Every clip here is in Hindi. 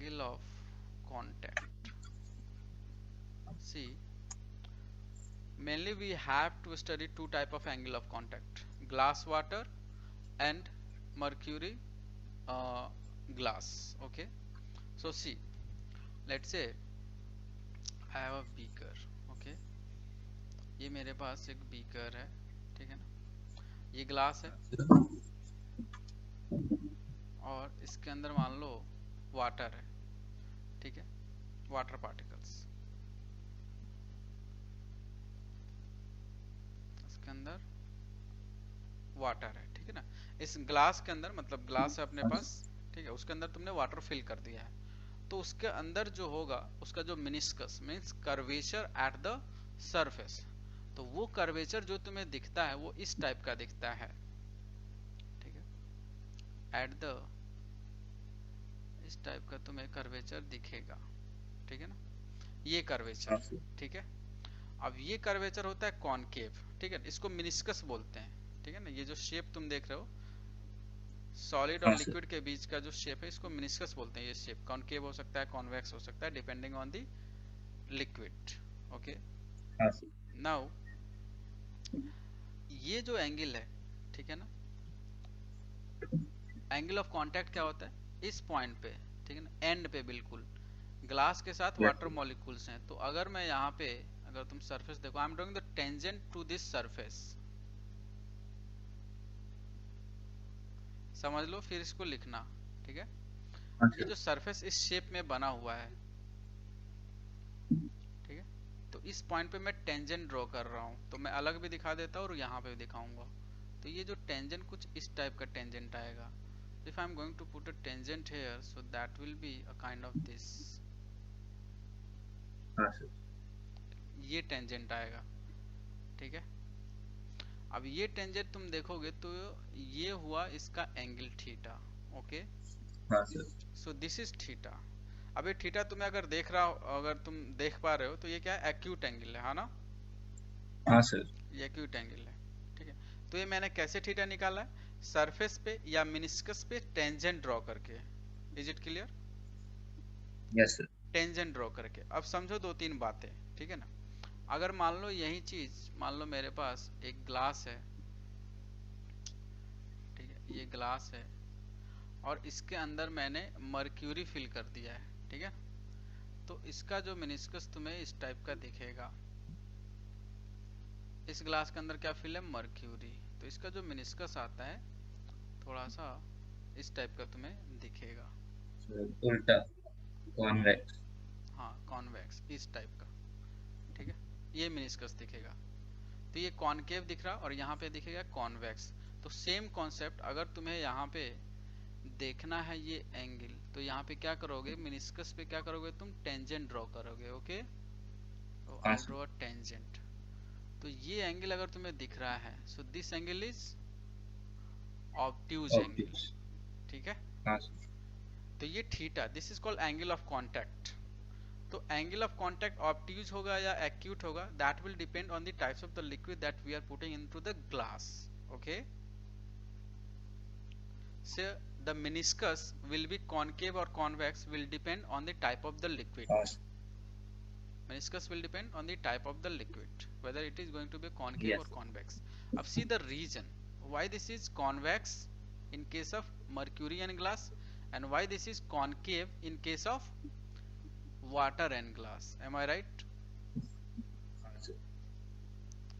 angle of contact. See, mainly we have to study two type of angle of contact: glass water and mercury glass. Okay, so see, let's say I have a beaker. Okay, ये मेरे पास एक बीकर है, ठीक है ना, ये ग्लास है और इसके अंदर मान लो वाटर है, ठीक है, वाटर पार्टिकल्स इसके अंदर वाटर है, ठीक है ना। इस ग्लास के अंदर, मतलब ग्लास है अपने पास, ठीक है, उसके अंदर तुमने वाटर फिल कर दिया है, तो उसके अंदर जो होगा उसका जो meniscus means curvature at the surface, तो वो कर्वेचर जो तुम्हें दिखता है वो इस टाइप का दिखता है, ठीक है, एट द, इस टाइप का तुम्हें कर्वेचर दिखेगा, ठीक है ना, ये कर्वेचर, ठीक है। अब ये कर्वेचर होता है कॉनकेव, ठीक है, इसको मिनिस्कस बोलते हैं, ठीक है ना। ये जो शेप तुम देख रहे हो सॉलिड और लिक्विड के बीच का जो शेप है इसको मिनिस्कस बोलते हैं। ये शेप कॉनकेव हो सकता है, कॉन्वेक्स हो सकता है, depending on the liquid. Okay, now ये जो एंगल है, ठीक है ना, एंगल ऑफ कांटेक्ट क्या होता है, इस पॉइंट पे, ठीक है ना, एंड पे बिल्कुल ग्लास के साथ वाटर मॉलिक्यूल्स हैं, तो अगर मैं यहाँ पे, अगर तुम सरफेस देखो, I am drawing the tangent to this surface, समझ लो, फिर इसको लिखना, ठीक है। ये जो सरफेस इस शेप में बना हुआ है, ठीक है, तो इस पॉइंट पे मैं टेंजेंट ड्रॉ कर रहा हूँ, तो मैं अलग भी दिखा देता हूँ और यहाँ पे भी दिखाऊंगा। तो ये जो टेंजेंट कुछ इस टाइप का टेंजेंट आएगा। If I am going to put a tangent here, so that will be a kind of this, ये टेंजेंट आएगा, ठीक है। अब ये टेंजेंट तुम देखोगे तो ये हुआ इसका angle theta. Okay, so this is theta. अब ये थीटा तुम्हें अगर देख रहा हो, अगर तुम देख पा रहे हो, तो ये क्या है, एक्यूट एंगल है ना। हाँ सर, ये एक्यूट एंगल है, ठीक है। तो ये मैंने कैसे थीटा निकाला है, सरफेस पे या मिनिस्कस पे टेंजेंट ड्रॉ करके। Is it clear? Yes sir, tangent draw करके। अब समझो दो तीन बातें, ठीक है ना। अगर मान लो यही चीज, मान लो मेरे पास एक ग्लास है, ठीक है, ये ग्लास है और इसके अंदर मैंने मर्क्यूरी फिल कर दिया है, ठीक है, तो इसका जो मिनिस्कस तुम्हें इस टाइप का दिखेगा। इस ग्लास के अंदर क्या फिल है, मर्क्यूरी, तो इसका जो मिनिस्कस आता है थोड़ा सा इस टाइप का तुम्हें दिखेगा, उल्टा कॉन्वेक्स। हाँ कॉन्वेक्स इस टाइप का, ठीक है, ये मिनिस्कस दिखेगा। तो ये कॉनकेव दिख रहा और यहाँ पे दिखेगा कॉन्वेक्स। तो सेम कॉन्सेप्ट अगर तुम्हें यहाँ पे देखना है ये एंगल, तो यहाँ पे क्या करोगे, मिनिस्कस पे क्या करोगे, तुम टेंजेंट ड्रॉ करोगे। ओके, तो हाँ I sir, draw a tangent. तो ये एंगल अगर तुम्हें दिख रहा है, so this angle is obtuse angle, obvious. ठीक है। हाँ सर, तो ये theta, this is called angle of contact. तो एंगल ऑफ कांटेक्ट ऑब्ट्यूज होगा या एक्यूट होगा, that will depend on the types of the liquid that we are putting into the glass. Okay, so the meniscus will be concave or convex will depend on the type of the liquid. हाँ sir, Meniscus will depend on the type of the liquid, whether it is going to be concave or yes convex. Now see the reason why this is convex in case of mercury and glass, and why this is concave in case of water and glass. Am I right? हाँ sir,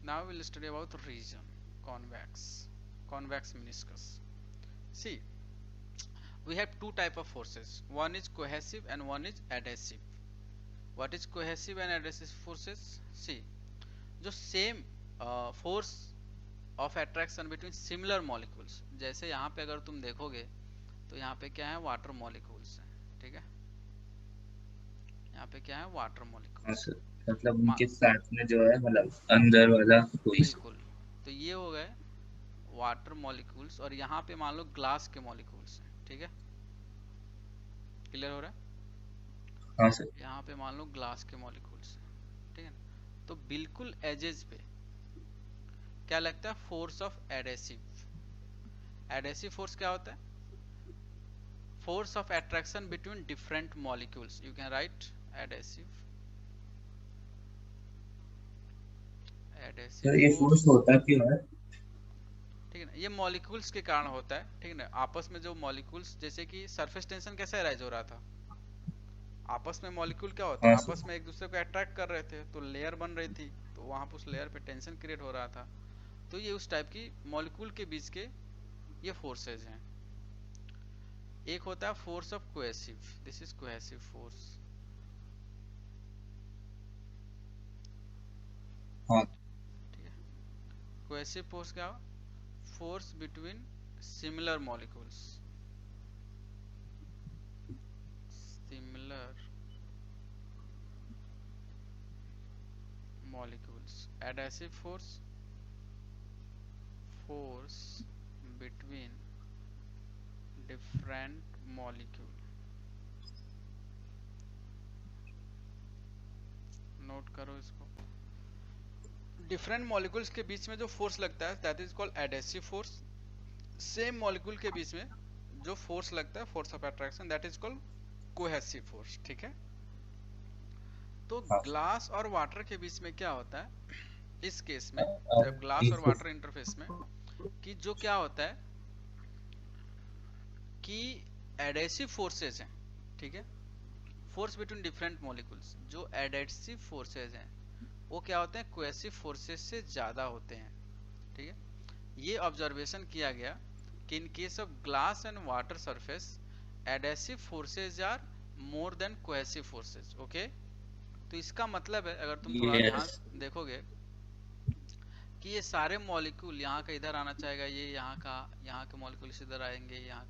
Now we will study about reason. Convex meniscus. See, we have two type of forces. One is cohesive and one is adhesive. What is cohesive and adhesive forces? See, जो same force of attraction between similar molecules, जैसे यहाँ पे अगर तुम देखोगे तो यहाँ पे क्या है, वाटर मॉलिक्यूल्स हैं, ठीक है, यहाँ पे क्या है, वाटर हाँ मॉलिक्यूल्स। सर। मतलब उनके साथ में जो है, मतलब अंदर वाला कोई सा। बिल्कुल, तो ये हो गए वाटर मॉलिक्यूल्स और यहाँ पे मान लो ग्लास के मॉलिक्यूल्स हैं, ठीक है, क्लियर हो रहा है। हाँ सर, यहाँ पे मान लो ग्लास के मॉलिक्यूल्स हैं, ठीक है ना, तो बिल्कुल एजेस पे क्या लगता है, force of adhesive. Adhesive force क्या होता है, force of attraction between different molecules. You can write adhesive तो ये force. फोर्स होता क्यों है? ठीक है ना, ये मॉलिक्यूल्स के कारण होता है, ठीक है ना, आपस में जो मॉलिक्यूल्स, जैसे कि सरफेस टेंशन कैसे अराइज हो रहा था, आपस में मॉलिक्यूल क्या होते हैं, हाँ आपस सर। में एक दूसरे को अट्रैक्ट कर रहे थे, तो लेयर बन रही थी, तो वहां पर उस लेयर पे टेंशन क्रिएट हो रहा था। तो ये उस टाइप की मॉलिक्यूल के बीच के ये फोर्सेज हैं। एक होता है force of cohesive, this is cohesive force. हाँ। ठीक है, कोहेसिव फोर्स क्या, force between similar molecules, similar molecules. Adhesive force, force between different molecule. Note करो इसको, डिफरेंट मॉलिक्यूल्स के बीच में जो फोर्स लगता है that is called adhesive force. Same molecule के बीच में जो फोर्स लगता है, force of attraction, that is called cohesive force. ठीक है, तो हाँ ग्लास और वाटर के बीच में क्या होता है इस केस में, सर। जब ग्लास और वाटर इंटरफेस में, कि जो क्या होता है कि एडहेसिव फोर्सेस हैं, ठीक है, फोर्स बिटवीन डिफरेंट मॉलिक्यूल्स, जो एडहेसिव फोर्सेस हैं वो क्या होते हैं, कोहेसिव फोर्सेस से ज्यादा होते हैं। ठीक है, ये ऑब्जर्वेशन किया गया कि in case of glass and water surface adhesive forces are more than cohesive forces. Okay, तो इसका मतलब है, अगर तुम थोड़ा ध्यान यस। देखोगे कि ये सारे मॉलिक्यूल यहाँ का इधर आना चाहेगा, ये यहाँ के मॉलिक्यूल इधर आएंगे यहाँ,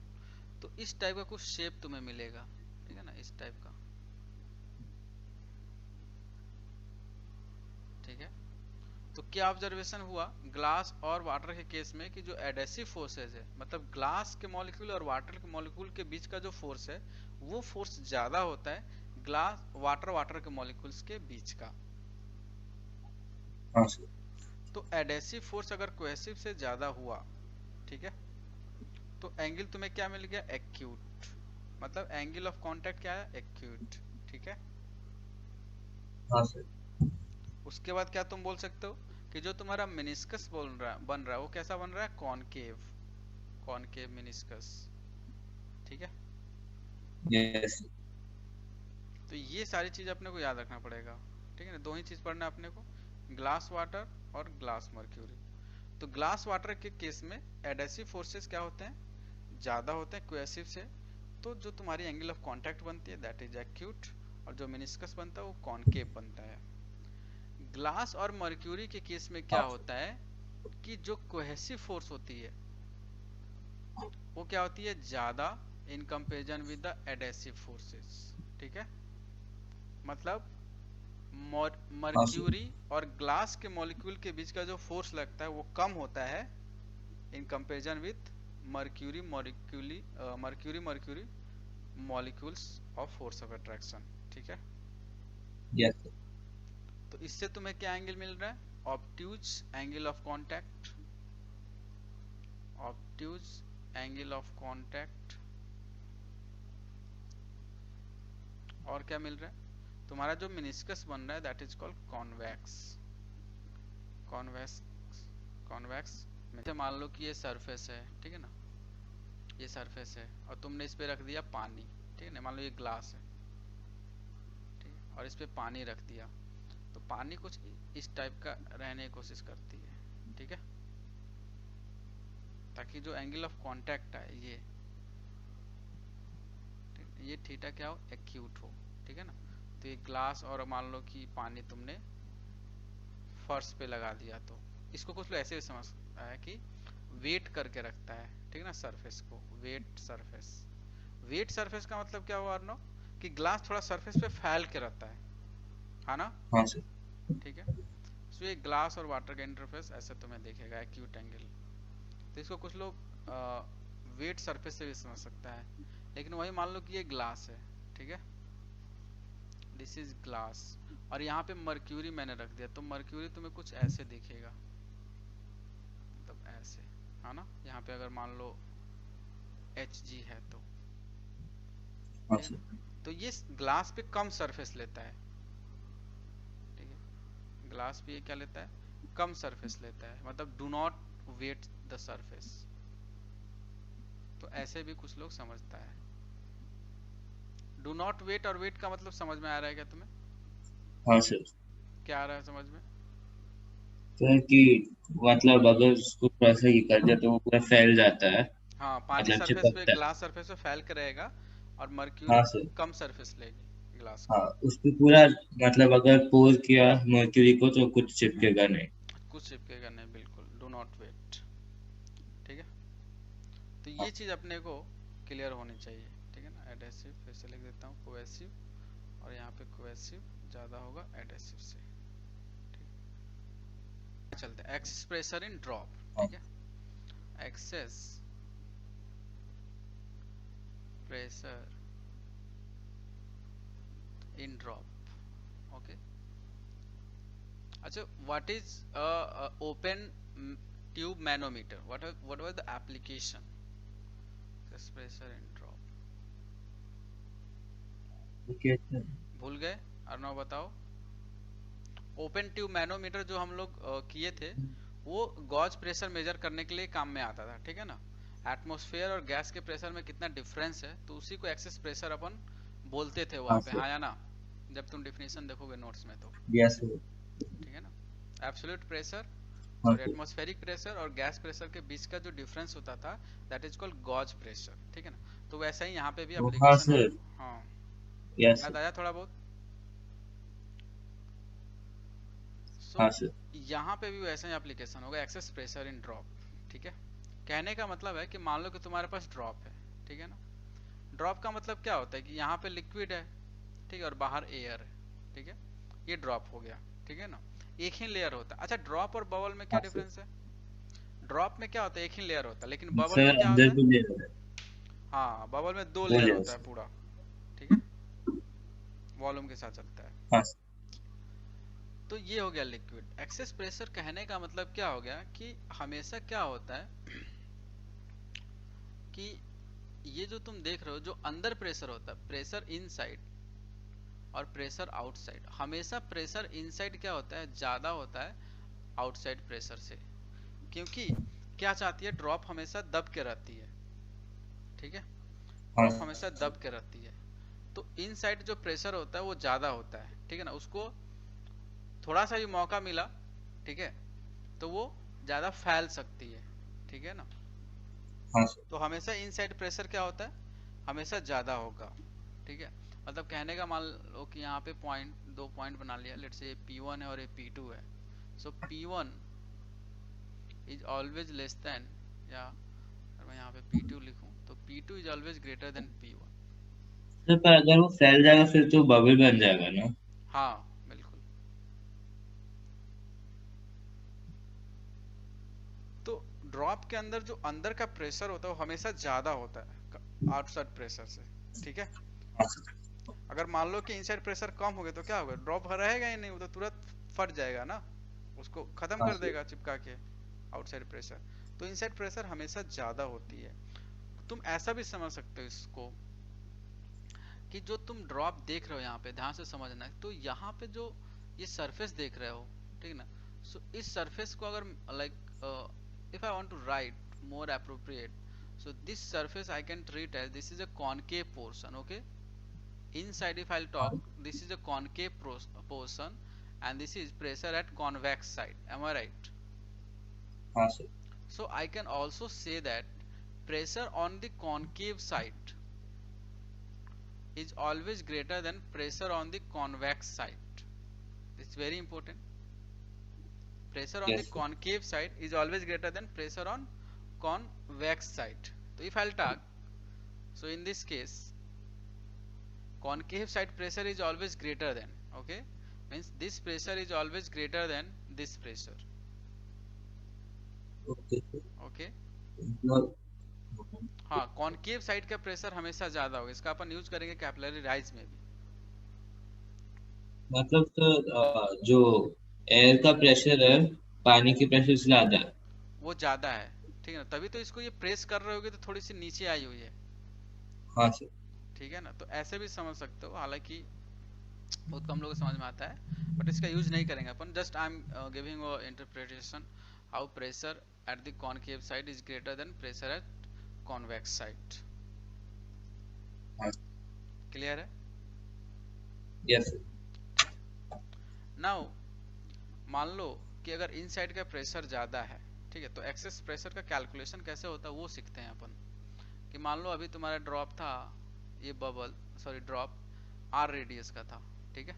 तो इस टाइप का कुछ शेप तुम्हें मिलेगा। ठीक है ना, इस टाइप का। ठीक है, तो क्या ऑब्जर्वेशन हुआ ग्लास और वाटर के केस में कि जो एडहेसिव फोर्सेस है, मतलब ग्लास के मॉलिक्यूल और वाटर के मॉलिक्यूल के बीच का जो फोर्स है वो फोर्स ज्यादा होता है ग्लास वाटर वाटर के मॉलिक्यूल्स के बीच का। हाँ सर। तो एडहेसिव फोर्स अगर कोहेसिव से ज्यादा हुआ, ठीक है, तो एंगल तुम्हें क्या मिल गया, एक्यूट, मतलब एंगल ऑफ कांटेक्ट क्या है, एक्यूट। ठीक है, हाँ सर। उसके बाद क्या तुम बोल सकते हो कि जो तुम्हारा मेनिस्कस बन रहा है वो कैसा बन रहा है, कॉनकेव, कॉनकेव मेनिस्कस। ठीक है, यस। तो ये सारी चीज अपने को याद रखना पड़ेगा। ठीक है ना, दो ही चीज पढ़ना है अपने को, ग्लास वाटर और ग्लास मर्क्यूरी। तो ग्लास वाटर के केस में एडहेसिव फोर्सेस क्या होते हैं, ज्यादा होते हैं कोहेसिव से, तो जो तुम्हारी एंगल ऑफ कांटेक्ट बनती है दैट इज एक्यूट, और जो मेनिस्कस बनता है वो कॉनकेव बनता है। ग्लास और मर्क्यूरी के केस में क्या हाँ सर। होता है कि जो कोहेसिव फोर्स होती है वो क्या होती है, ज्यादा in comparison with the adhesive forces. ठीक है, मतलब हाँ सर। मर्क्यूरी और ग्लास के मॉलिक्यूल के बीच का जो फोर्स लगता है वो कम होता है in comparison with mercury molecule mercury mercury molecules of force of attraction. ठीक है, यस सर। तो इससे तुम्हें क्या एंगल मिल रहा है, obtuse angle of contact, obtuse angle of contact. और क्या मिल रहा है, तुम्हारा जो मेनिस्कस बन रहा है that is called convex, convex, convex. जैसे मान लो कि ये सरफेस है, ठीक है ना, ये सरफेस है और तुमने इस पे रख दिया पानी। ठीक है ना, मान लो ये ग्लास है, ठीक है, और इस पे पानी रख दिया, तो पानी कुछ इस टाइप का रहने की कोशिश करती है। ठीक है, ताकि जो एंगल ऑफ कांटेक्ट है ये, ठीक, ये थीटा क्या हो, एक्यूट हो। ठीक है ना, तो ये ग्लास और मान लो कि पानी तुमने फर्श पे लगा दिया, तो इसको कुछ लोग ऐसे भी समझता है कि वेट करके रखता है। ठीक है ना, सरफेस को वेट सरफेस, वेट सरफेस का मतलब क्या हुआ अर्नो, कि ग्लास थोड़ा सरफेस पे फैल के रहता है ना। हाँ सर। ठीक है, सो ये ग्लास और वाटर का इंटरफेस ऐसे तुम्हें दिखेगा एक्यूट एंगल। तो इसको कुछ लोग वेट सरफेस से भी समझ सकता है, लेकिन वही मान लो कि ये ग्लास है, ठीक है, दिस इज ग्लास, और यहाँ पे मर्क्यूरी मैंने रख दिया, तो मर्क्यूरी तुम्हें कुछ ऐसे दिखेगा, मतलब ऐसे, है ना, यहाँ पे अगर मान लो Hg है तो, हाँ ठीक है सर। ना। तो ये ग्लास पे कम सरफेस लेता है, ठीक है, ग्लास पे ये क्या लेता है, कम सरफेस लेता है, मतलब do not wet the surface. तो ऐसे भी कुछ लोग समझता है। डू नॉट वेट और वेट का मतलब समझ में आ रहा है क्या तुम्हें? हाँ सर। क्या आ रहा है समझ में? तो है कि मतलब अगर उसको थोड़ा सा ये कर दिया तो वो पूरा फैल जाता है, हाँ, पानी मतलब सरफेस पे, चिपकता है। ग्लास सरफेस पे फैल कर रहेगा, और मर्क्यूरी हाँ सर। कम सरफेस लेगी ग्लास हाँ, की। उस पे पूरा मतलब अगर पोर किया मर्क्यूरी को तो कुछ चिपकेगा नहीं। कुछ चिपकेगा नहीं, बिल्कुल, डू नॉट वेट। ठीक है, तो हाँ ये चीज अपने को क्लियर होनी चाहिए। ठीक है ना, एडेसिव फिर से लिख देता हूँ कोएसिव, और यहाँ पे कोएसिव ज्यादा होगा एडेसिव से। ठीक, चलते हैं एक्सेस प्रेशर इन ड्रॉप। हाँ। ठीक है, excess pressure in drop. Okay, अच्छा, what is open tube manometer, what was the application? Excess pressure in drop, okay sir. भूल गए? अर्णव बताओ। ओपन ट्यूब मैनोमीटर जो हम लोग किए थे, वो गॉज प्रेशर मेजर करने के लिए काम में आता था। ठीक है ना, एटमॉस्फेयर और गैस के प्रेशर में कितना डिफरेंस है, तो उसी को एक्सेस प्रेशर अपन बोलते थे हाँ वहां पे, सर। हाँ या ना? जब तुम डिफिनेशन देखोगे नोट्स में तो। Yes sir. ठीक है ना, एब्सोल्यूट प्रेशर, हाँ सॉरी, सर। एटमॉस्फेरिक प्रेशर और गैस प्रेशर के बीच का जो डिफरेंस होता था, that is called gauge pressure. ठीक है ना, तो वैसा ही यहाँ पे भी तो हाँ एप्लीकेशन सर। होगा। हाँ, यस सर। याद आया थोड़ा बहुत? सो हाँ सर। यहाँ पे भी वैसा ही एप्लीकेशन होगा, एक्सेस प्रेशर इन ड्रॉप। ठीक है, कहने का मतलब है कि मान लो कि तुम्हारे पास ड्रॉप है। ठीक है ना, ड्रॉप का मतलब क्या होता है कि यहाँ पे लिक्विड है, ठीक है, और बाहर एयर है। ठीक है, ये ड्रॉप हो गया। ठीक है ना, एक ही लेयर होता है। अच्छा, ड्रॉप और बबल में क्या हाँ सर। डिफरेंस है? ड्रॉप में क्या होता है, एक ही लेयर होता है, लेकिन बबल सर में क्या अंदर होता है? भी ले रहा है। हाँ, बबल में दो दो लेयर लेयर होता है सर। पूरा। ठीक है, वॉल्यूम के साथ चलता है। हाँ सर। तो ये हो गया लिक्विड। एक्सेस प्रेशर कहने का मतलब क्या हो गया कि हमेशा क्या होता है कि ये जो तुम देख रहे हो, जो अंदर प्रेशर होता है, प्रेशर इनसाइड और प्रेशर आउटसाइड, हमेशा प्रेशर इनसाइड क्या होता है, ज्यादा होता है आउटसाइड प्रेशर से। क्योंकि क्या चाहती है, ड्रॉप हमेशा दब के रहती है। ठीक है, हाँ ड्रॉप सर। हमेशा दब के रहती है। तो इनसाइड जो प्रेशर होता है वो ज्यादा होता है। ठीक है ना, उसको थोड़ा सा भी मौका मिला, ठीक है, तो वो ज्यादा फैल सकती है। ठीक है ना, हाँ सर। तो हमेशा इनसाइड प्रेशर क्या होता है, हमेशा ज्यादा होगा। ठीक है, मतलब कहने का मान लो कि यहाँ पे पॉइंट, दो पॉइंट बना लिया, लेट्स से P1 है और ये P2 है। सो P1 is always less than, या अगर मैं यहाँ पे P2 लिखूं तो P2 is always greater than P1। Sir पर अगर वो फैल जाएगा फिर तो बबल बन जाएगा ना। हाँ, बिल्कुल। तो ड्रॉप के अंदर जो अंदर का प्रेशर होता है वो हमेशा ज्यादा होता है आउटसाइड प्रेशर से। ठीक है, हाँ सर। अगर मान लो कि इनसाइड प्रेशर कम हो गया तो क्या होगा, ड्रॉप रहेगा ही नहीं, वो तो तुरंत फट जाएगा ना, उसको खत्म हाँ कर सर। देगा चिपका के आउटसाइड प्रेशर। तो इनसाइड प्रेशर हमेशा ज्यादा होती है। तुम ऐसा भी समझ सकते हो इसको कि जो तुम ड्रॉप देख रहे हो, यहाँ पे ध्यान से समझना है, तो यहाँ पे जो ये सरफेस देख रहे हो, ठीक है ना, सो इस सरफेस को अगर like if I want to write more appropriate, so this surface I can treat as this is a concave portion. Okay, inside if I'll talk, this is a concave portion, and this is pressure at convex side. Am I right? हाँ sir. So I can also say that pressure on the concave side is always greater than pressure on the convex side. It's very important. Pressure on the yes sir. concave side is always greater than pressure on convex side. So if I'll talk, so in this case concave side pressure is always greater than, okay, means this pressure is always greater than this pressure. Okay sir. Okay, मतलब हाँ, कॉनकेव साइड का प्रेशर हमेशा ज्यादा होगा, इसका अपन यूज करेंगे कैपिलरी राइज में भी। मतलब सर जो एयर का प्रेशर है पानी के प्रेशर से ज्यादा है। वो ज्यादा है, ठीक है ना, तभी तो इसको ये प्रेस कर रहे होगे तो थोड़ी सी नीचे आई हुई है। हाँ सर। ठीक है ना। तो ऐसे भी समझ सकते हो, हालांकि बहुत कम लोगों को समझ में आता है, बट इसका यूज नहीं करेंगे अपन। Just I am giving interpretation how pressure at the concave side is greater than pressure at convex side. हाँ क्लियर है? यस नाउ मान लो कि अगर इन साइड का प्रेशर ज्यादा है, ठीक है, तो एक्सेस प्रेशर का कैलकुलेशन कैसे होता है वो सीखते हैं अपन। कि मान लो अभी तुम्हारा ड्रॉप था, ये bubble, sorry drop R radius का था, ठीक है।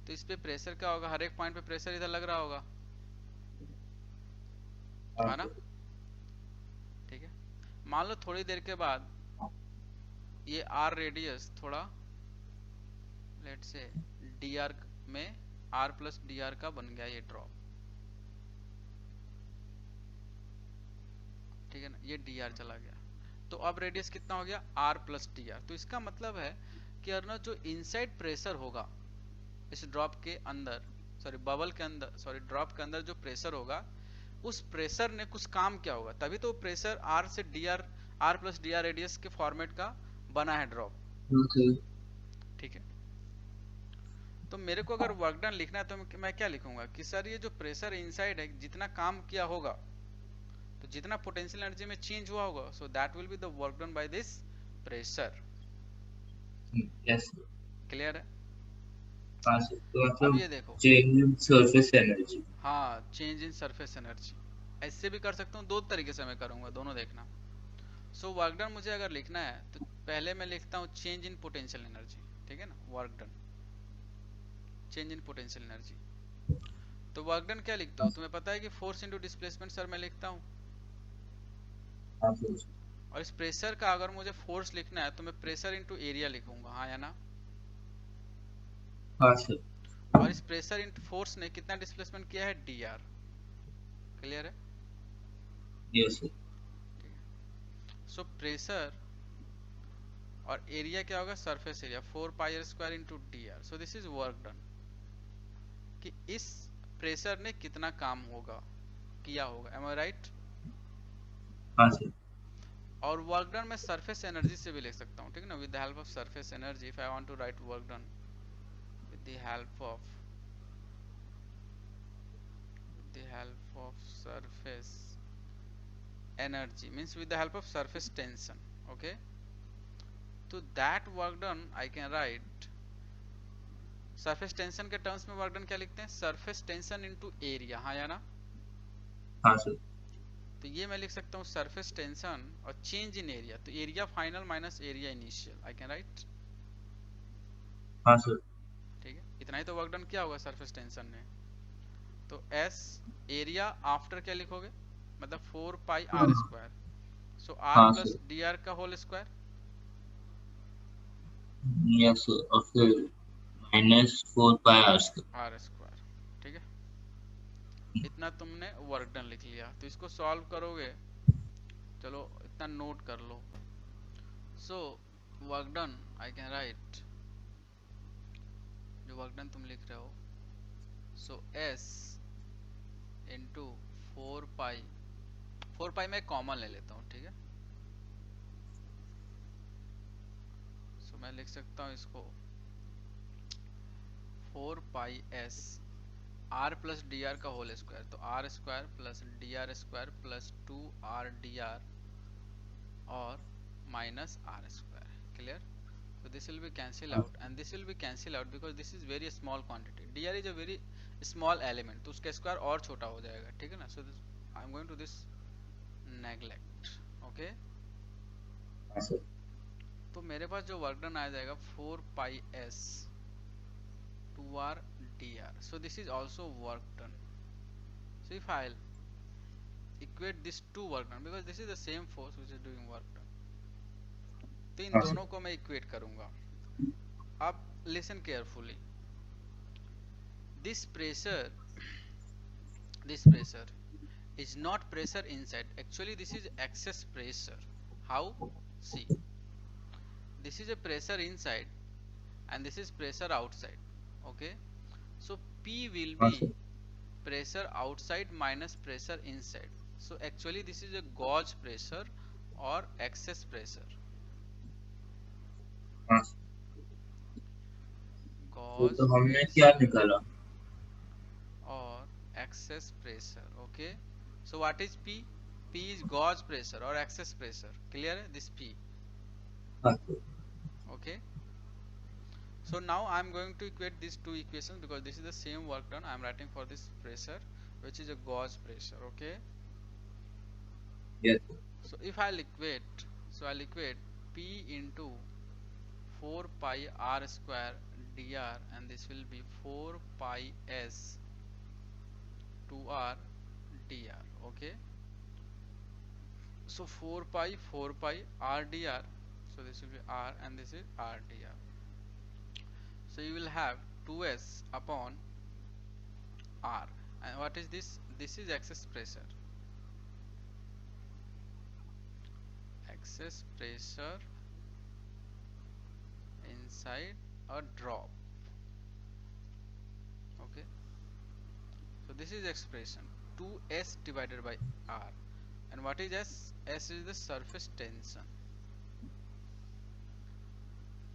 तो इस पे प्रेशर क्या होगा, हर एक पॉइंट पे प्रेशर इधर लग रहा होगा, हाँ है ना। ठीक है, मान लो थोड़ी देर के बाद ये आर रेडियस थोड़ा, लेट से डी आर में आर प्लस डी आर का बन गया ये ड्रॉप, ठीक है ना, ये डी आर चला गया। तो अब रेडियस कितना हो गया, आर प्लस डी आर। तो इसका मतलब है कि अर्ना जो इनसाइड प्रेशर होगा इस ड्रॉप के अंदर, सॉरी बबल के अंदर, सॉरी ड्रॉप के अंदर जो प्रेशर होगा, उस प्रेशर ने कुछ काम किया होगा, तभी तो प्रेशर आर से D R, R plus D R radius के फॉर्मेट का बना है ड्रॉप, ओके ठीक है। तो मेरे को अगर वर्क डन लिखना है तो मैं क्या लिखूंगा कि सर ये जो प्रेशर इनसाइड है जितना काम किया होगा, तो जितना पोटेंशियल एनर्जी में चेंज हुआ होगा, so that will be the work done by this pressure. Yes clear है? हाँ सर तो अब मतलब ये देखो, चेंज इन सरफेस एनर्जी हाँ चेंज इन सरफेस एनर्जी, ऐसे भी कर सकता हूँ, दो तरीके से मैं करूंगा, दोनों देखना। सो वर्क डन मुझे अगर लिखना है तो पहले मैं लिखता हूँ चेंज इन पोटेंशियल एनर्जी, ठीक है ना, work done, change in potential energy. तो वर्क डन क्या लिखता हूँ, तुम्हें पता है कि फोर्स इंटू डिस्प्लेसमेंट सर मैं लिखता हूँ। हाँ सर और इस प्रेशर का अगर मुझे फोर्स लिखना है तो मैं प्रेशर इंटू एरिया लिखूंगा, हाँ या ना। हाँ सर और इस प्रेशर इंटू फोर्स ने कितना डिस्प्लेसमेंट किया है, डी आर। क्लियर है? यस सर ठीक है, सो प्रेशर और एरिया क्या होगा, surface area, 4 pi R square into D R. So this is work done, कि इस प्रेशर ने कितना काम होगा, किया होगा, एम आई राइट। हाँ सर और वर्क डन मैं सरफेस एनर्जी से भी लिख सकता हूँ, ठीक है ना, with the help of surface energy, if I want to right work done with the help of, with the help of surface energy means with the help of surface tension, okay. तो that work done I can write, surface tension के टर्म्स में वर्क डन क्या लिखते हैं, सरफेस टेंशन इनटू एरिया, हाँ या ना। हाँ सर तो ये मैं लिख सकता हूँ सरफेस टेंशन और चेंज इन एरिया, तो area final minus area initial, I can right. हाँ सर ठीक है, इतना ही तो वर्क डन किया होगा सरफेस टेंशन ने। तो एस एरिया आफ्टर क्या लिखोगे, मतलब 4 pi R square, so are हाँ प्लस सर डी आर का होल स्क्वायर, यस सर और फिर -4 pi R square are square, ठीक है। इतना तुमने वर्क डन लिख लिया, तो इसको सॉल्व करोगे, चलो इतना नोट कर लो। So work done I can write, जो वर्क डन तुम लिख रहे हो, सो एस इंटू 4 पाई, 4 पाई मैं कॉमन ले लेता हूँ, ठीक है। सो मैं लिख सकता हूँ इसको 4 pi S R plus D R का होल स्क्वायर, तो R square plus D R square plus 2 RdR और minus R square. Clear? so this will be cancel out and this will be cancel out because this is very small quantity, dr is a very small element, तो उसका स्क्वायर और छोटा हो जाएगा, ठीक है ना। so this I am going to this neglect, okay। हाँ सर तो मेरे पास जो वर्क डन आ जाएगा 4 pi S 2 RdR, so this is also work done। so if I'll equate this to work done because this is the same force which is doing work done, तो इन हाँ सर दोनों को मैं इक्वेट करूंगा। अब listen carefully, this pressure, this pressure is not pressure inside, actually this is excess pressure। how? see, this is a pressure inside and this is pressure outside, okay। so P will हाँ be sir pressure outside minus pressure inside, so actually this is a gauge pressure or excess pressure, हाँ, गॉज तो हमने क्या प्रेशर निकाला? और excess pressure. Okay, so what is P? P is gauge pressure or excess pressure. Clear है this P. हाँ sir. Okay, so now I am going to equate these two equations because this is the same work done. I am writing for this pressure which is a gauge pressure. Okay, yes so if I'll equate, so I'll equate P into 4 pi r square dr, and this will be 4 pi s 2r dr. Okay, so 4 pi r dr, so this will be r and this is r dr. So you will have 2s upon r, and what is this? This is excess pressure. Excess pressure inside a drop. Okay, so this is expression 2s divided by r, and what is s? S is the surface tension.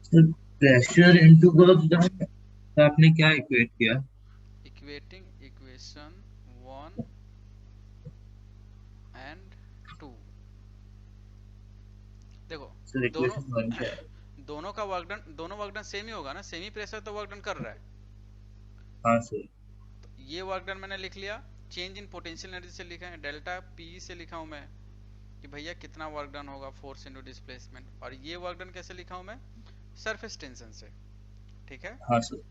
Sir, pressure into work done, तो आपने क्या इक्वेट किया? Equating equation 1 and 2. देखो, सर दोनों इक्वेशन वन क्या है? दोनों का वर्क डन, दोनों वर्क डन सेम ही होगा ना, सेमी प्रेशर तो वर्क डन कर रहा है. हाँ सर। तो ये वर्क डन मैंने लिख लिया, चेंज इन पोटेंशियल एनर्जी से लिखा है, डेल्टा पी से लिखा हूं मैं कि भैया कितना वर्क डन होगा फोर्स इनटू डिस्प्लेसमेंट. और ये वर्क डन कैसे लिखा हूं मैं? सरफेस टेंशन से. ठीक है, हाँ सर।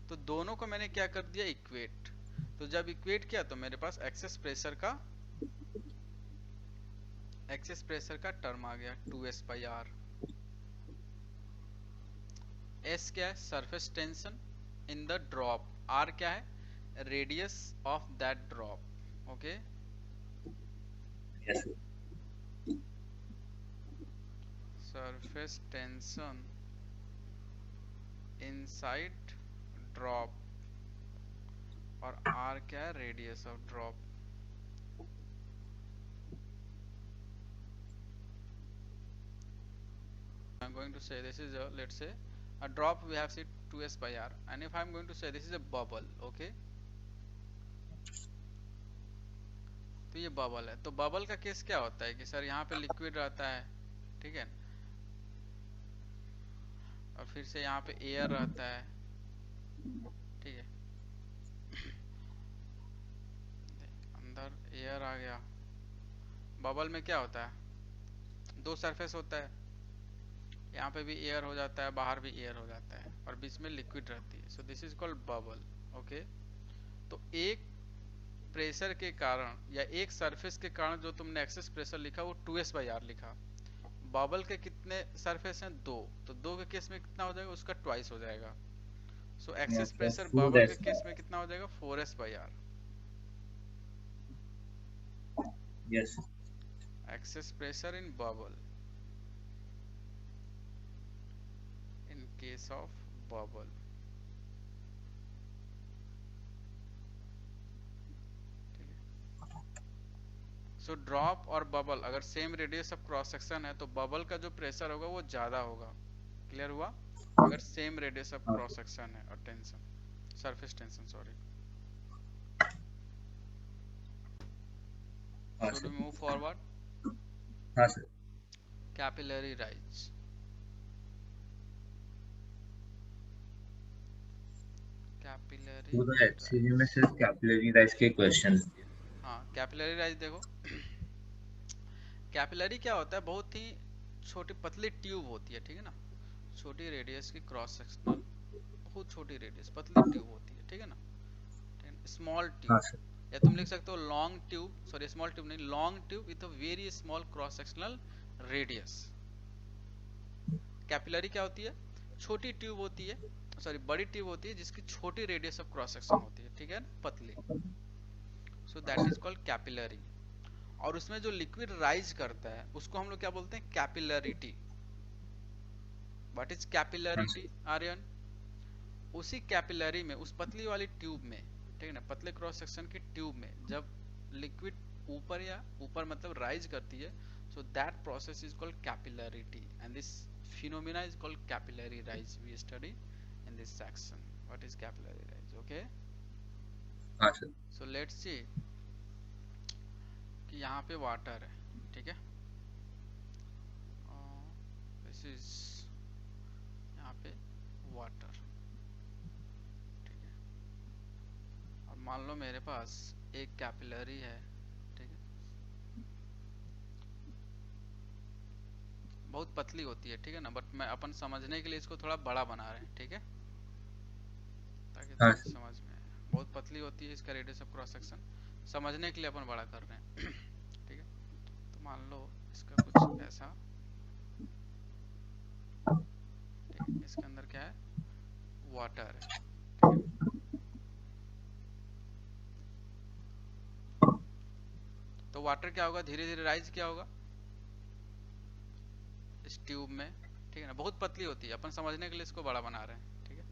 तो दोनों को मैंने क्या कर दिया, इक्वेट. तो जब इक्वेट किया तो मेरे पास एक्सेस प्रेशर का टर्म आ गया 2s बाई आर. एस क्या है? Surface tension in the drop. R क्या है? Radius of that drop. Okay, yes sir. Surface tension inside drop, और आर क्या है? Radius of drop. I'm going to say this is a, let's say a drop, we have said 2s by r, and if I'm going to say this is a bubble. Okay, तो ये बबल है. तो बबल का केस क्या होता है कि सर यहाँ पे लिक्विड रहता है, ठीक है, और फिर से यहाँ पे एयर रहता है. ठीक है, अंदर एयर आ गया. बबल में क्या होता है? दो सरफेस होता है, यहाँ पे भी एयर हो जाता है, बाहर भी एयर हो जाता है, और बीच में लिक्विड रहती है. So this is called bubble. Okay, तो एक प्रेशर के कारण या एक सरफेस के कारण जो तुमने एक्सेस प्रेशर लिखा वो 2s बाई आर लिखा. बबल के कितने सरफेस हैं? दो. तो दो के केस में कितना हो जाएगा? उसका ट्वाइस हो जाएगा. So excess pressure for bubble के एस। केस में कितना हो जाएगा? 4s by R. Yes. Excess pressure in bubble, in case of bubble. So drop और बबल अगर same radius of cross section है तो बबल का जो प्रेशर होगा वो ज्यादा होगा. क्लियर हुआ? अगर सेम रेडियस ऑफ हाँ क्रॉस सेक्शन है और टेंशन, सरफेस टेंशन, सॉरी. हाँ should we sir. Move forward? हाँ सर। Capillary rise. कैपिलरी पूरा एचसीजी में राइज. सिर्फ कैपिलरी राइज के क्वेश्चन। हाँ, कैपिलरी राइज देखो. कैपिलरी क्या होता है? बहुत ही छोटी पतली ट्यूब होती है, ठीक है ना, छोटी रेडियस की क्रॉस सेक्शनल, बहुत छोटी रेडियस पतली ट्यूब होती है, ठीक है ना, स्मॉल हाँ ट्यूब. सर। या तुम लिख सकते हो long tube, sorry small tube नहीं, long tube with a very small cross sectional radius. Capillary क्या होती है? छोटी ट्यूब होती है, सॉरी बड़ी ट्यूब होती है जिसकी छोटी रेडियस ऑफ क्रॉस सेक्शन होती है, ठीक है, पतली. So that is called capillary. और उसमें जो लिक्विड राइज करता है उसको हम लोग क्या बोलते हैं? कैपिलरिटी. व्हाट इज हाँ सर। कैपिलरिटी, आर्यन? उसी कैपिलरी में, उस पतली वाली ट्यूब में, ठीक है ना, पतले क्रॉस सेक्शन की ट्यूब में जब लिक्विड ऊपर, या ऊपर मतलब राइज करती है, so that process is called capillarity, and this phenomena is called capillary rise. We study in this section what is capillary rise. Okay, हाँ सर। so let's see कि यहाँ पे वाटर है, ठीक है, दिस इज यहाँ पे वाटर, ठीक है, और मान लो मेरे पास एक कैपिलरी है, ठीक है, बहुत पतली होती है, ठीक है ना, बट मैं अपन समझने के लिए इसको थोड़ा बड़ा बना रहे हैं, ठीक है, ताकि हाँ तुम्हें सर। समझ में आए। बहुत पतली होती है, इसका रेडियस ऑफ क्रॉस सेक्शन समझने के लिए अपन बड़ा कर रहे हैं ठीक है, तो मान लो इसका कुछ ऐसा, ठीक है, इसके अंदर क्या है, वाटर है, ठीक है, तो वाटर क्या होगा, धीरे धीरे राइज क्या होगा इस ट्यूब में, ठीक है ना, बहुत पतली होती है, अपन समझने के लिए इसको बड़ा बना रहे हैं, ठीक है,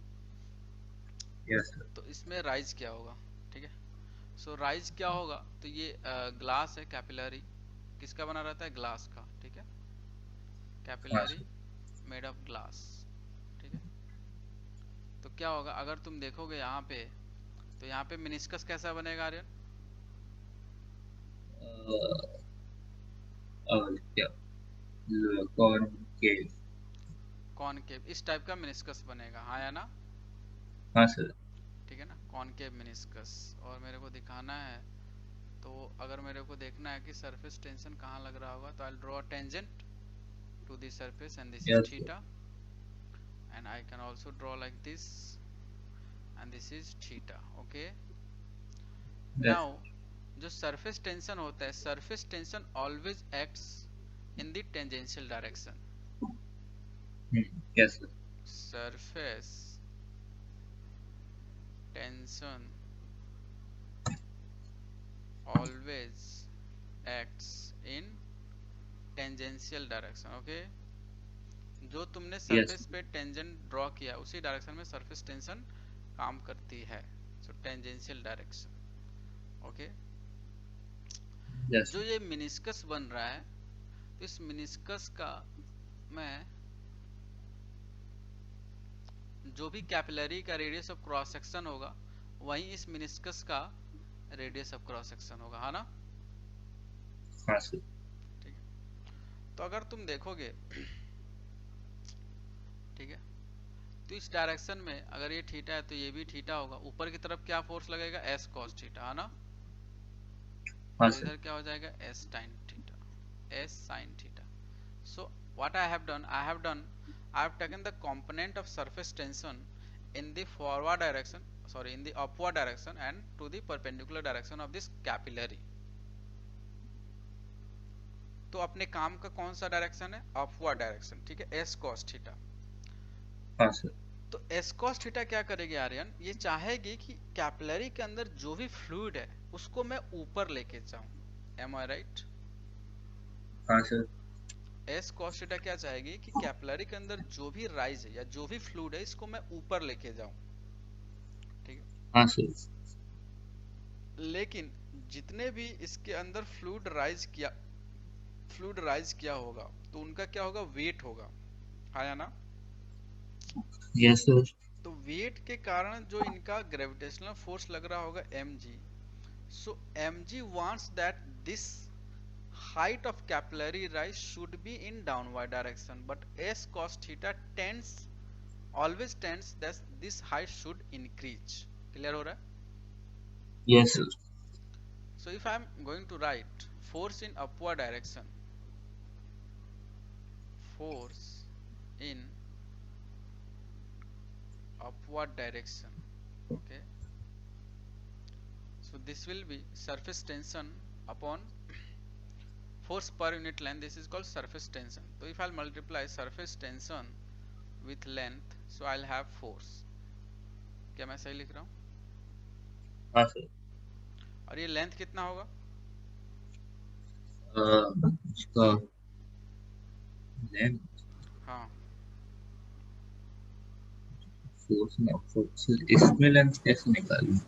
यस सर। तो इसमें राइज क्या होगा, ठीक है, सो राइज क्या होगा, तो ये ग्लास है, कैपिलरी किसका बना रहता है, ग्लास का, ठीक है, हाँ capillary sir. Made of glass, ठीक है, तो क्या होगा अगर तुम देखोगे यहाँ पे, तो यहाँ पे मिनिस्कस कैसा बनेगा आर्यन, क्या कौन के? कॉनकेव, इस टाइप का मिनिस्कस बनेगा, हाँ या ना, हाँ सर। ठीक है ना, कॉनकेव मिनिस्कस, और मेरे को दिखाना है, तो अगर मेरे को देखना है कि सरफेस टेंशन कहाँ लग रहा होगा, तो I draw tangent to the surface and this is yes sir. Theta, and I can also draw like this and this is theta, okay. Yes. Now जो सरफेस टेंशन होता है, surface tension always acts in the tangential direction, yes sir. Surface टेंशन always acts in tangential direction, okay, जो तुमने यस। सरफेस पे टेंजेंट ड्रॉ किया उसी डायरेक्शन में सरफेस टेंशन काम करती है, सो टेंजेंशियल डायरेक्शन, ओके। यस जो ये मिनिस्कस बन रहा है, तो इस मिनिस्कस का मैं जो भी कैपिलरी का रेडियस ऑफ क्रॉस सेक्शन होगा वही इस मिनिस्कस का रेडियस ऑफ क्रॉस सेक्शन होगा, है ना, हाँ सर। ठीक है, तो अगर तुम देखोगे, ठीक है, तो इस डायरेक्शन में अगर ये थीटा है तो ये भी थीटा होगा, ऊपर की तरफ क्या फोर्स लगेगा, एस कॉस थीटा, है ना, हाँ और सर। इधर क्या हो जाएगा, S sine theta, S sine theta. So what I have taken the component of surface tension in the forward direction, sorry, in the upward direction and to the perpendicular direction of this capillary, तो अपने काम का कौन सा डायरेक्शन है, अपवर्ड डायरेक्शन, ठीक है, एस कॉस थीटा। हाँ सर। तो एस कॉस थीटा क्या करेगी आर्यन, ये चाहेगी कि कैपिलरी के अंदर जो भी फ्लूइड है उसको मैं ऊपर लेके जाऊं, एम आई राइट, हाँ सर। एस कॉस थीटा क्या चाहेगी कि कैपिलरी के अंदर जो भी राइज है या जो भी फ्लूइड है इसको मैं ऊपर लेके जाऊं, ठीक है, हाँ सर। लेकिन जितने भी इसके अंदर फ्लूइड राइज किया होगा तो उनका क्या होगा, वेट होगा, हाँ या ना, यस सर। तो वेट के कारण जो इनका ग्रेविटेशनल फोर्स लग रहा होगा mg, so mg wants that this height of capillary rise should be in downward direction, but s cos theta always tends that this height should increase, clear हो रहा है, yes sir. so if I am going to write force in upward direction, force in upward direction, okay, so this will be surface tension upon force per unit length, this is called surface tension, so if I'll multiply surface tension with length, so I'll have force, क्या मैं सही लिख रहा हूँ, हाँ सर। और ये लेंथ कितना होगा, इसका लेंथ हाँ, फोर्स में फोर्स इसमें लेंथ कैसे निकालूं?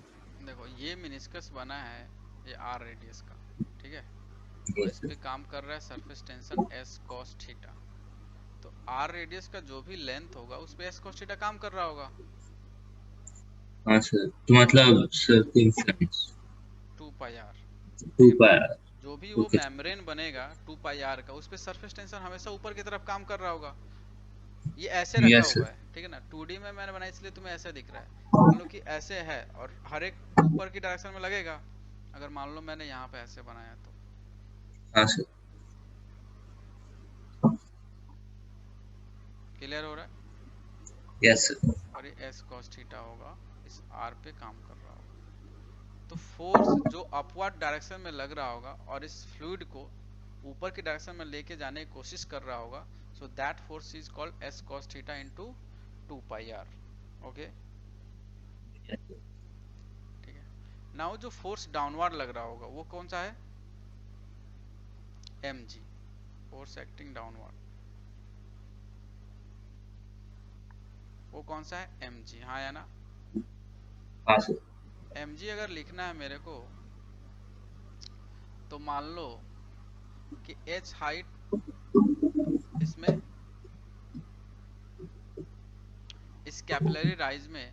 देखो ये मिनिस्कस बना है ये आर रेडियस का, ठीक है, और यस इस सर। पे काम कर रहा है surface tension S cos theta, तो आर रेडियस का जो भी लेंथ होगा उस पे एस cos थीटा काम कर रहा होगा। हाँ सर, तो मतलब सर्कमफ्रेंस 2 पाई आर, ठीक टू है ना। पाई। जो भी वो ओके। मेम्ब्रेन बनेगा 2 पाई आर का, उस पे सरफेस टेंशन हमेशा ऊपर की तरफ काम कर रहा होगा। ये ऐसे रखा यस हुआ सर। है, ठीक है ना। 2D में मैंने बनाया इसलिए तुम्हें ऐसे दिख रहा है। मान लो कि ऐसे है और हर एक ऊपर की डायरेक्शन में लगेगा। अगर मान लो मैंने यहाँ पे ऐसे बनाया तो हाँ सर। क्लियर हो रहा है। Yes sir. और ये एस cos थीटा होगा, इस आर पे काम कर रहा होगा। तो फोर्स जो अपवर्ड डायरेक्शन में लग रहा होगा और इस फ्लूइड को ऊपर की डायरेक्शन में लेके जाने की कोशिश कर रहा होगा, so that force is called S cos theta into 2 pi R. Okay, ठीक है। नाउ जो फोर्स डाउनवर्ड लग रहा होगा वो कौन सा है, M G, force acting downward, वो कौन सा है, एम जी, हाँ या ना। हाँ सर। एम जी अगर लिखना है मेरे को, तो मान लो कि एच हाइट इसमें, इस कैपिलरी राइज में,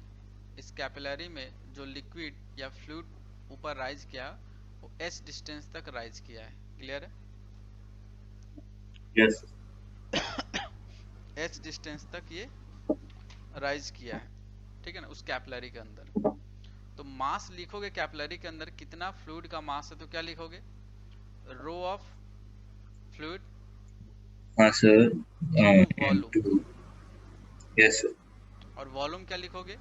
इस कैपिलरी में जो लिक्विड या फ्लूइड ऊपर राइज किया वो एच डिस्टेंस तक राइज किया है। क्लियर है। यस। एच डिस्टेंस तक ये राइज किया है, ठीक है ना, उस कैपिलरी के अंदर। तो मास लिखोगे कैपिलरी के अंदर कितना फ्लूइड का मास है, तो क्या लिखोगे, रो ऑफ फ्लूइड हाँ sir. Into volume. Into. Yes sir. और वॉल्यूम क्या लिखोगे,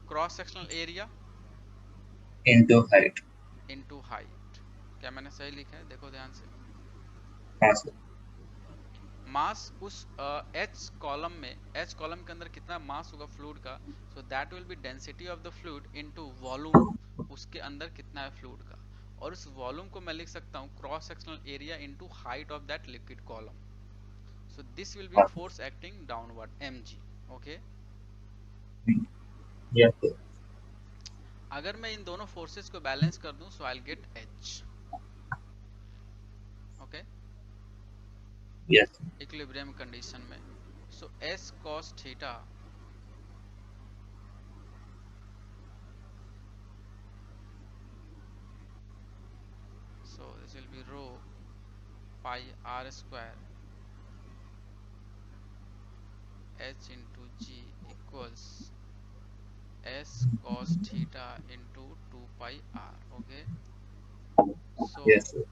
cross sectional area into height. Into height. क्या मैंने सही लिखा है, देखो ध्यान से। हाँ सर। मास उस एच कॉलम में, एच कॉलम के अंदर कितना मास होगा फ्लूइड का, सो that will B density of the fluid into volume, उसके अंदर कितना है फ्लूइड का। और उस वॉल्यूम को मैं लिख सकता हूँ cross sectional area into height of that liquid column. So this will be हाँ। Force acting downward, M G. Okay. Yes sir. अगर मैं इन दोनों फोर्सेस को बैलेंस कर दूं, so I will get H. Okay, yes. Equilibrium condition में। So S cos theta, so this will be rho pi r square h into g equals s cos theta into 2 pi r. Okay, so yes sir.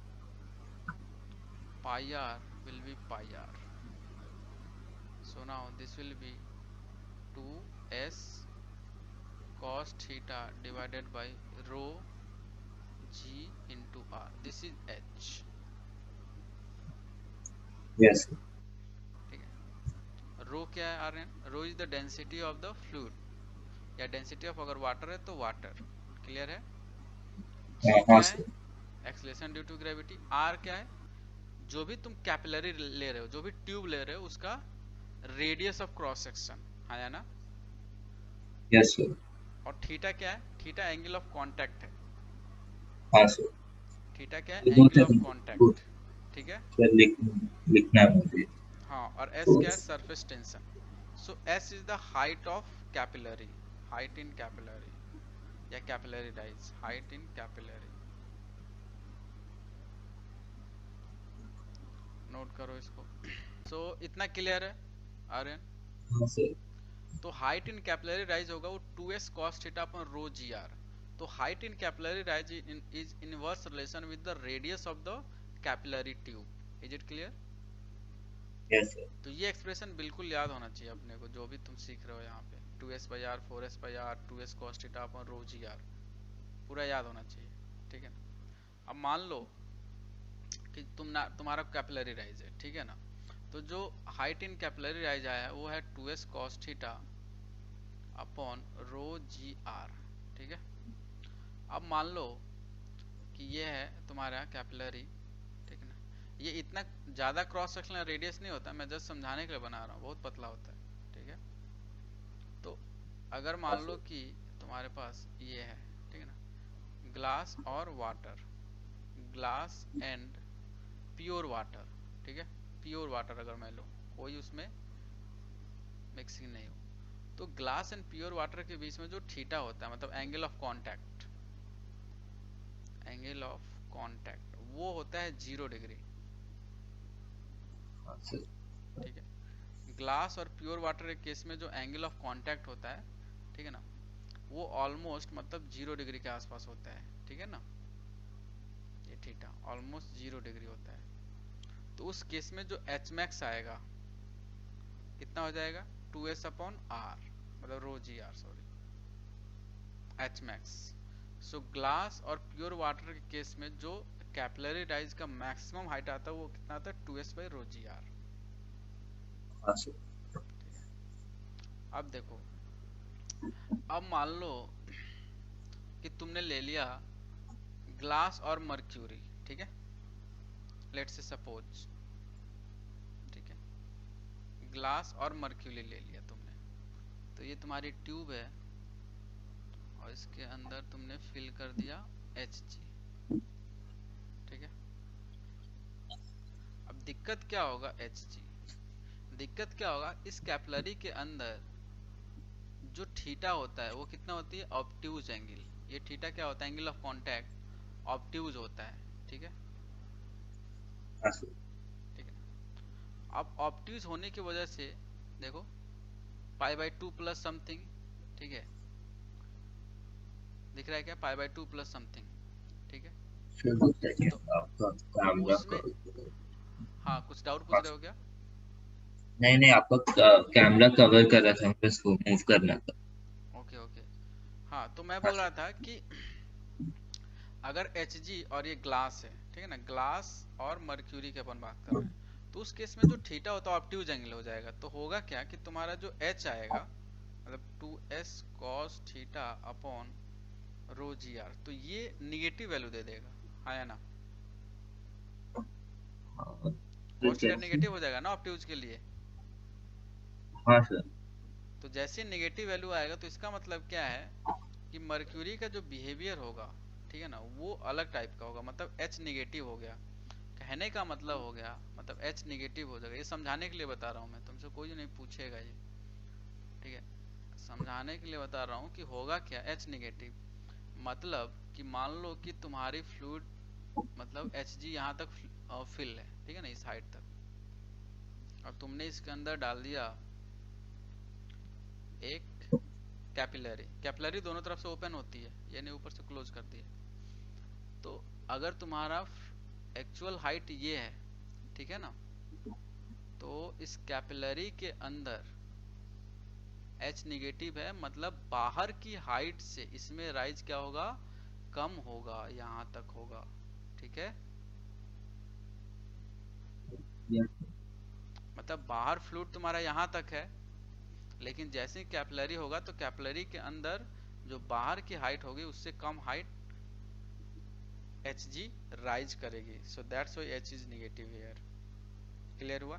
pi r will be pi r. So now this will be 2s cos theta divided by rho g into r. This is h. Yes sir. ठीक है। रो क्या है, R N, rho is the density of the fluid, या डेंसिटी ऑफ, अगर वाटर है तो वाटर। क्लियर है। हाँ जी हाँ क्या है, sir. Acceleration due to gravity. R क्या है, जो भी तुम कैपिलरी ले रहे हो, जो भी ट्यूब ले रहे हो, उसका रेडियस ऑफ क्रॉस सेक्शन, हाँ या ना। Yes sir. और थीटा क्या है, थीटा एंगल ऑफ कांटेक्ट है। हाँ सर। थीटा क्या ये है, दो एंगल ऑफ गुड कांटेक्ट। ठीक है। सर, लिखना है मुझे। हाँ, और एस क्या है, surface tension. So S is the height of capillary, height in capillary, या capillary rise, height in capillary. Note करो इसको। सो इतना क्लियर है, आर्यन। हाँ सर। तो हाइट इन कैपिलरी राइज होगा वो 2s cos theta upon rho G R. तो height in capillary rise is inverse relation with the radius of the capillary tube. Is it clear. Yes sir. तो ये एक्सप्रेशन बिल्कुल याद होना चाहिए अपने को, जो भी तुम सीख रहे हो यहाँ पे, 2s/r 4s/r 2s cos theta upon rho G R, पूरा याद होना चाहिए, ठीक है ना। अब मान लो कि तुम्हारा कैपिलरी राइज है, ठीक है ना। तो जो हाइट इन कैपिलरी राइज आया है वो है 2s cos theta upon rho G R, ठीक है। अब मान लो कि ये है तुम्हारा कैपिलरी, ठीक है ना। ये इतना ज्यादा क्रॉस सेक्शनल रेडियस नहीं होता, मैं जस्ट समझाने के लिए बना रहा हूँ, बहुत पतला होता है, ठीक है। तो अगर हाँ मान लो सर। कि तुम्हारे पास ये है, ठीक है ना, ग्लास और water, glass and pure water, ठीक है। प्योर वाटर अगर मैं लूँ, कोई उसमें मिक्सिंग नहीं हो। तो ग्लास एंड प्योर वाटर के बीच में जो थीटा होता है, मतलब angle of contact, angle of contact वो होता है 0 डिग्री। हाँ सर। ठीक है, ग्लास और प्योर वाटर के केस में जो एंगल ऑफ कांटेक्ट होता है, ठीक है ना, वो ऑलमोस्ट मतलब 0 डिग्री के आसपास होता है। ठीक है ना, ये थीटा ऑलमोस्ट 0 डिग्री होता है। तो उस केस में जो एच मैक्स आएगा कितना हो जाएगा, 2s/r, मतलब rho G R, sorry, H max. So glass और प्योर वाटर के केस में जो कैपिलरी राइज का मैक्सिमम हाइट आता है वो कितना आता है, 2s/ρgr। हाँ सर। ठीक है, अब देखो, अब मान लो कि तुमने ले लिया ग्लास और मर्क्यूरी, ठीक है, लेट्स से सपोज, ठीक है, ग्लास और मर्क्यूरी ले लिया तुमने। तो ये तुम्हारी ट्यूब है और इसके अंदर तुमने फिल कर दिया Hg। ठीक है, अब दिक्कत क्या होगा, Hg दिक्कत क्या होगा, इस कैपिलरी के अंदर जो थीटा होता है वो कितना होती है, ऑब्ट्यूज एंगल। ये थीटा क्या होता है, एंगल ऑफ कांटेक्ट ऑब्ट्यूज होता है। ठीक है, हाँ सर। ठीक है, अब ऑब्ट्यूज होने की वजह से देखो π/2 प्लस समथिंग, ठीक है, दिख रहा है क्या, π/2 प्लस समथिंग। ठीक है, फिर बताइए तो आपका कैमरा उसमें, का। हाँ कुछ डाउट पूछ हाँ रहे हो सर। क्या? नहीं नहीं, आपका कैमरा कवर कर रहा था, मुझे इसको मूव करना था। ओके ओके, हाँ तो मैं हाँ बोल रहा सर। था कि अगर Hg और ये ग्लास है, ठीक है ना, ग्लास और मर्क्यूरी की अपन बात कर रहे हैं, तो उस केस में जो थीटा होता है ऑब्ट्यूज एंगल हो जाएगा। तो होगा क्या कि तुम्हारा जो H आएगा, मतलब 2s cos theta upon rho G R, तो ये निगेटिव वैल्यू दे देगा, हाँ या ना, हाँ, फिर cos थीटा कैसे? निगेटिव हो जाएगा ना ऑब्ट्यूज के लिए। हाँ सर। तो जैसे निगेटिव वैल्यू आएगा तो इसका मतलब क्या है कि मर्क्यूरी का जो बिहेवियर होगा, ठीक है ना, वो अलग टाइप का होगा, मतलब H निगेटिव हो गया। कहने का मतलब हो गया, मतलब H निगेटिव हो जाएगा। ये समझाने के लिए बता रहा हूँ मैं, तुमसे कोई नहीं पूछेगा ये। ठीक है, समझाने के लिए बता रहा हूँ कि होगा क्या, H निगेटिव मतलब कि मान लो कि तुम्हारी फ्लूइड, मतलब Hg यहाँ तक फिल है, ठीक है ना, इस हाइट तक, और तुमने इसके अंदर डाल दिया एक कैपिलरी। कैपिलरी दोनों तरफ से ओपन होती है, यानी ऊपर से क्लोज कर दिया। तो अगर तुम्हारा एक्चुअल हाइट ये है, ठीक है ना, तो इस कैपिलरी के अंदर H निगेटिव है, मतलब बाहर की हाइट से इसमें राइज क्या होगा, कम होगा, यहाँ तक होगा। ठीक है, यस। मतलब बाहर फ्लूइड तुम्हारा यहाँ तक है, लेकिन जैसे ही कैपिलरी होगा तो कैपिलरी के अंदर जो बाहर की हाइट होगी उससे कम हाइट Hg राइज करेगी। So that's why H is negative here. Clear हुआ?